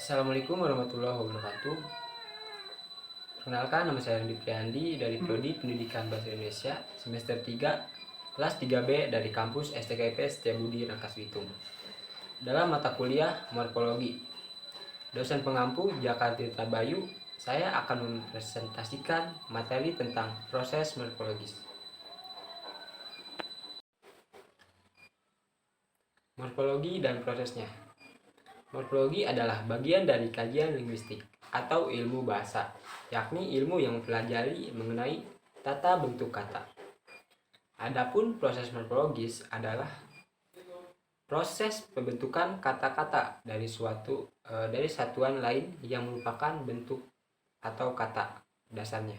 Assalamualaikum warahmatullahi wabarakatuh. Perkenalkan, nama saya Randy Priandi dari Prodi Pendidikan Bahasa Indonesia semester 3 kelas 3B dari kampus STKIP Setiabudi Rangkas Bitung. Dalam mata kuliah Morfologi, dosen pengampu Jaka Tirta Bayu, saya akan mempresentasikan materi tentang proses morfologis. Morfologi dan prosesnya. Morfologi adalah bagian dari kajian linguistik atau ilmu bahasa, yakni ilmu yang mempelajari mengenai tata bentuk kata. Adapun proses morfologis adalah proses pembentukan kata-kata dari satuan lain yang merupakan bentuk atau kata dasarnya.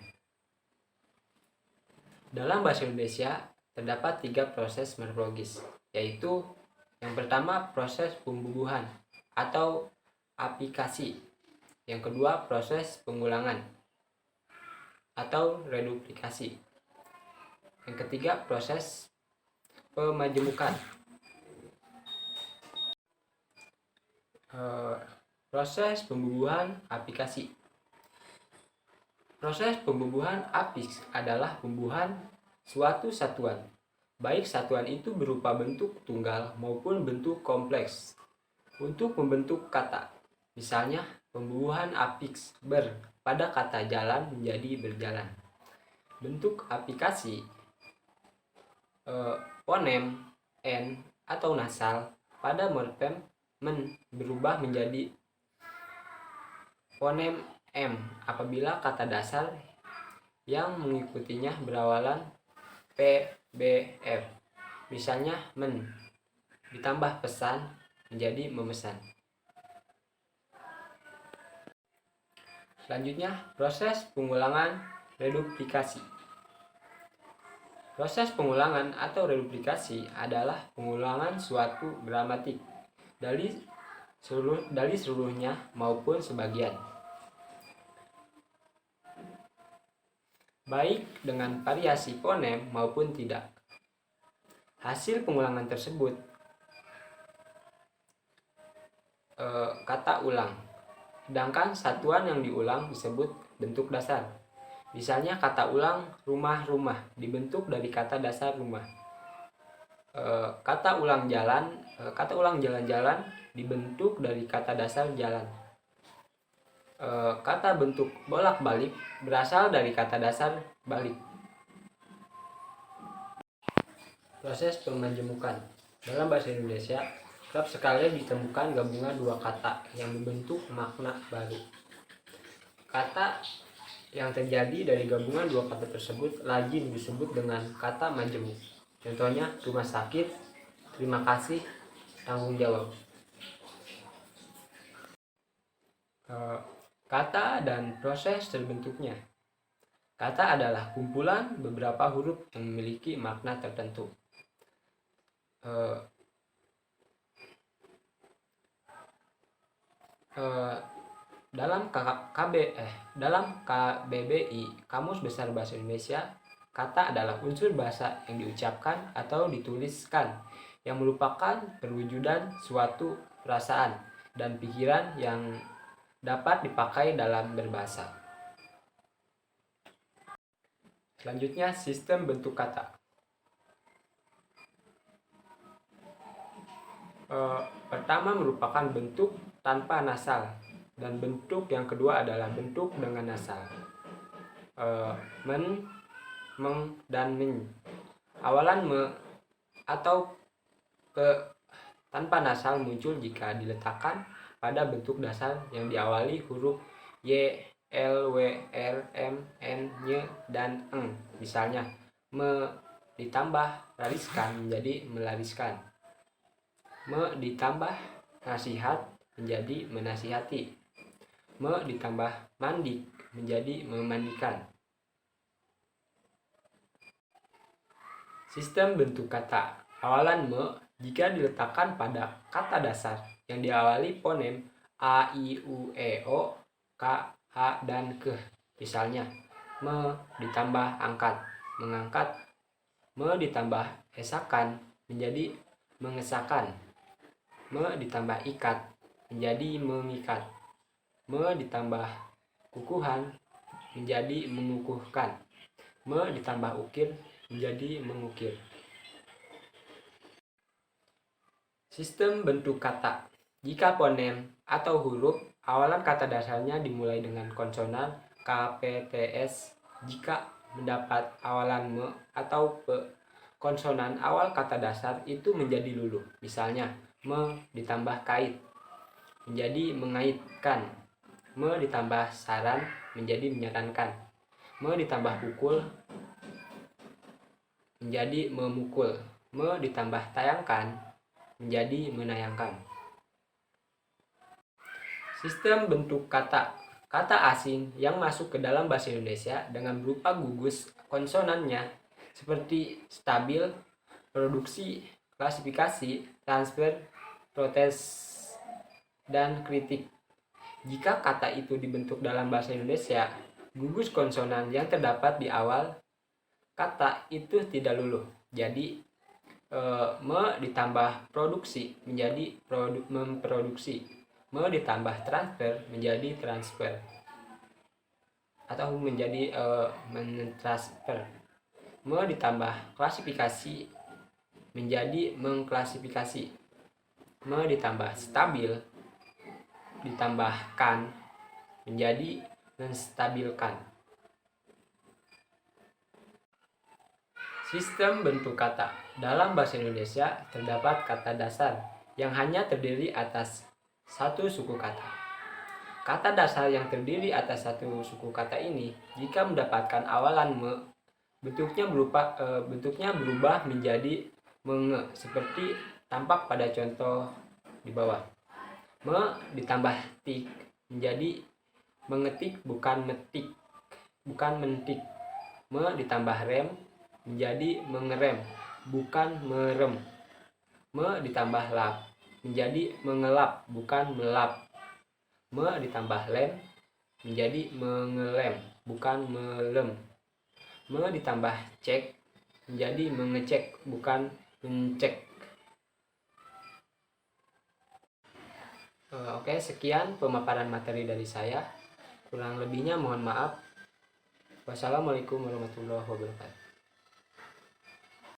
Dalam bahasa Indonesia terdapat 3 proses morfologis, yaitu yang pertama proses pembubuhan atau aplikasi, yang kedua proses pengulangan atau reduplikasi, yang ketiga proses pemajemukan. Proses pembubuhan aplikasi. Proses pembubuhan apix adalah pembubuhan suatu satuan, baik satuan itu berupa bentuk tunggal maupun bentuk kompleks, untuk membentuk kata. Misalnya, pembubuhan afiks ber pada kata jalan menjadi berjalan. Bentuk aplikasi fonem n atau nasal pada morfem men berubah menjadi fonem m apabila kata dasar yang mengikutinya berawalan p, b, f. Misalnya men ditambah pesan menjadi memesan. Selanjutnya, proses pengulangan reduplikasi. Proses pengulangan atau reduplikasi adalah pengulangan suatu gramatik dari seluruhnya maupun sebagian, baik dengan variasi fonem maupun tidak. Hasil pengulangan tersebut kata ulang, sedangkan satuan yang diulang disebut bentuk dasar. Misalnya kata ulang rumah-rumah dibentuk dari kata dasar rumah. Kata ulang jalan-jalan dibentuk dari kata dasar jalan. Kata bentuk bolak-balik berasal dari kata dasar balik. Proses pemajemukan. Dalam bahasa Indonesia, kerap sekali ditemukan gabungan dua kata yang membentuk makna baru. Kata yang terjadi dari gabungan dua kata tersebut lazim disebut dengan kata majemuk. Contohnya rumah sakit, terima kasih, tanggung jawab. Kata dan proses terbentuknya. Kata adalah kumpulan beberapa huruf yang memiliki makna tertentu. Dalam KBBI, Kamus Besar Bahasa Indonesia, kata adalah unsur bahasa yang diucapkan atau dituliskan yang merupakan perwujudan suatu perasaan dan pikiran yang dapat dipakai dalam berbahasa. Selanjutnya, sistem bentuk kata. Pertama merupakan bentuk tanpa nasal, dan bentuk yang kedua adalah bentuk dengan nasal. Men, meng, dan min. Awalan me atau ke tanpa nasal muncul jika diletakkan pada bentuk dasar yang diawali huruf y, l, w, r, m, n, y, dan eng. Misalnya, me ditambah lariskan menjadi melariskan. Me ditambah nasihat menjadi menasihati. Me ditambah mandik menjadi memandikan. Sistem bentuk kata. Awalan me jika diletakkan pada kata dasar yang diawali fonem a, i, u, e, o, k, h, dan ke. Misalnya, me ditambah angkat, mengangkat. Me ditambah esakan menjadi mengesahkan. Me ditambah ikat menjadi mengikat. Me ditambah kukuhan menjadi mengukuhkan. Me ditambah ukir menjadi mengukir. Sistem bentuk kata. Jika fonem atau huruf awalan kata dasarnya dimulai dengan konsonan K, P, T, S, jika mendapat awalan me atau pe, konsonan awal kata dasar itu menjadi luluh. Misalnya, me ditambah kait menjadi mengaitkan. Me ditambah saran menjadi menyarankan. Me ditambah pukul menjadi memukul. Me ditambah tayangkan menjadi menayangkan. Sistem bentuk kata. Kata asing yang masuk ke dalam bahasa Indonesia dengan berupa gugus konsonannya seperti stabil, produksi, klasifikasi, transfer, protes, dan kritik. Jika kata itu dibentuk dalam bahasa Indonesia, gugus konsonan yang terdapat di awal kata itu tidak luluh. Jadi me ditambah produksi menjadi memproduksi. Me ditambah transfer menjadi transfer atau menjadi mentransfer. Me ditambah klasifikasi menjadi mengklasifikasi. Me ditambah stabil ditambahkan menjadi menstabilkan. Sistem bentuk kata. Dalam bahasa Indonesia terdapat kata dasar yang hanya terdiri atas satu suku kata. Kata dasar yang terdiri atas satu suku kata ini jika mendapatkan awalan me, bentuknya berubah menjadi menge seperti tampak pada contoh di bawah. Me ditambah tik menjadi mengetik bukan metik, bukan mentik. Me ditambah rem menjadi mengerem bukan merem. Me ditambah lap menjadi mengelap bukan melap. Me ditambah lem menjadi mengelem bukan melem. Me ditambah cek menjadi mengecek bukan mencek. Oke, sekian pemaparan materi dari saya. Kurang lebihnya mohon maaf. Wassalamualaikum warahmatullahi wabarakatuh.